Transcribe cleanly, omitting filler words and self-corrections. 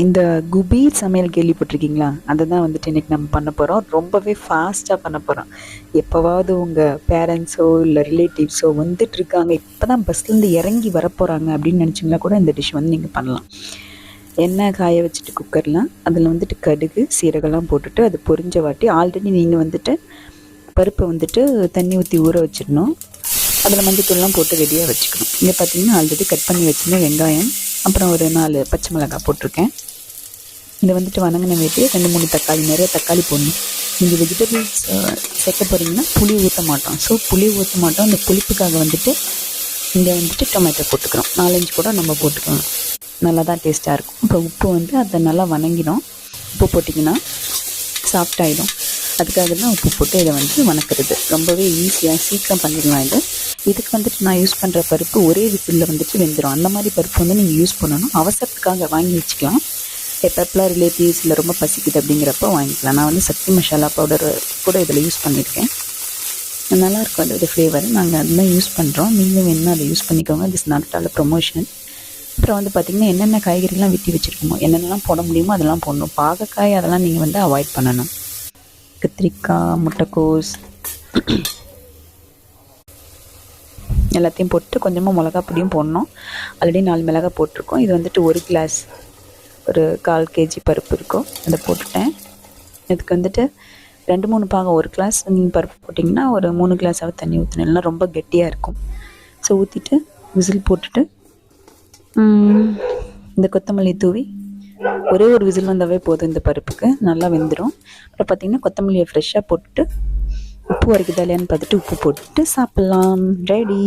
இந்த குபி சமையல் கேள்விப்பட்டிருக்கீங்களா? அதை தான் வந்துட்டு இன்றைக்கி நம்ம பண்ண போகிறோம். ரொம்பவே ஃபாஸ்ட்டாக பண்ண போகிறோம். எப்போவாவது உங்கள் பேரண்ட்ஸோ இல்லை ரிலேட்டிவ்ஸோ வந்துட்டு இருக்காங்க, இப்போ தான் பஸ்லேருந்து இறங்கி வரப்போகிறாங்க அப்படின்னு நினச்சிங்களா கூட இந்த டிஷ் வந்து நீங்கள் பண்ணலாம். எண்ணெய் காய வச்சுட்டு குக்கரில் அதில் வந்துட்டு கடுகு சீரகம்லாம் போட்டுட்டு அது பொரிஞ்ச வாட்டி ஆல்ரெடி நீங்கள் வந்துட்டு பருப்பை வந்துட்டு தண்ணி ஊற்றி ஊற வச்சிடணும். அதில் மஞ்சத்தூள்லாம் போட்டு ரெடியாக வச்சுக்கணும். இங்கே பார்த்தீங்கன்னா ஆல்ரெடி கட் பண்ணி வச்சுருந்தேன் வெங்காயம், அப்புறம் ஒரு 4 பச்சை மிளகாய் போட்டிருக்கேன். இதை வந்துட்டு வணங்கின வேட்டி 2-3 தக்காளி, நிறைய தக்காளி போடணும். நீங்கள் வெஜிடபிள்ஸ் சேர்க்க போகிறீங்கன்னா புளி ஊற்ற மாட்டோம். ஸோ புளி ஊற்ற மாட்டோம். அந்த புளிப்புக்காக வந்துட்டு இங்கே வந்துட்டு டொமேட்டோ போட்டுக்கிறோம். 4-5 கூட நம்ம போட்டுக்கலாம். நல்லா தான் டேஸ்ட்டாக இருக்கும். அப்புறம் உப்பு வந்து அதை நல்லா வணங்கிடும். உப்பு போட்டிங்கன்னா சாஃப்டாகிடும். அதுக்காக தான் உப்பு போட்டு இதை வந்து வணக்கிறது. ரொம்பவே ஈஸியாக சீக்கிரம் பண்ணிடலாம். இதுக்கு வந்துட்டு நான் யூஸ் பண்ணுற பருப்பு ஒரே விசிலில் வந்துட்டு வெந்துடும். அந்த மாதிரி பருப்பு வந்து நீங்கள் யூஸ் பண்ணணும். அவசரத்துக்காக வாங்கி வச்சுக்கலாம். எப்பப்பெல்லாம் ரிலேட்டிவ்ஸ் இல்லை ரொம்ப பசிக்குது அப்படிங்கிறப்ப வாங்கிக்கலாம். நான் வந்து சக்தி மசாலா பவுடர் கூட இதில் யூஸ் பண்ணியிருக்கேன். நல்லாயிருக்கும் அதோடய ஃப்ளேவர். நாங்கள் அதெல்லாம் யூஸ் பண்ணுறோம். நீங்களும் வேணுன்னா அதை யூஸ் பண்ணிக்கோங்க. This not all promotion. அப்புறம் வந்து பார்த்திங்கன்னா என்னென்ன காய்கறிலாம் வெட்டி வச்சுருக்கோமோ, என்னென்னலாம் போட முடியுமோ அதெல்லாம் போடணும். பாகக்காய் அதெல்லாம் நீங்கள் வந்து அவாய்ட் பண்ணணும். கத்திரிக்காய், முட்டைக்கோஸ் எல்லாத்தையும் போட்டு கொஞ்சமாக மிளகா பொடியும் போடணும். ஆல்ரெடி 4 மிளகாய் போட்டிருக்கோம். இது வந்துட்டு 1 கிளாஸ், ஒரு 1/4 kg பருப்பு இருக்கும். அதை போட்டுட்டேன். இதுக்கு வந்துட்டு 2-3 பாகம், 1 கிளாஸ் நீங்கள் பருப்பு போட்டிங்கன்னா ஒரு 3 கிளாஸாவது தண்ணி ஊற்றணும். இல்லைனா ரொம்ப கெட்டியாக இருக்கும். ஸோ ஊற்றிட்டு விசில் போட்டுட்டு இந்த கொத்தமல்லி தூவி ஒரே ஒரு விசில் வந்தாவே போதும். இந்த பருப்புக்கு நல்லா வெந்துடும். அப்புறம் பார்த்திங்கன்னா கொத்தமல்லியை ஃப்ரெஷ்ஷாக போட்டுட்டு உப்பு வரைக்குதா இல்லையான்னு பார்த்துட்டு உப்பு போட்டுட்டு சாப்பிட்லாம். ரெடி.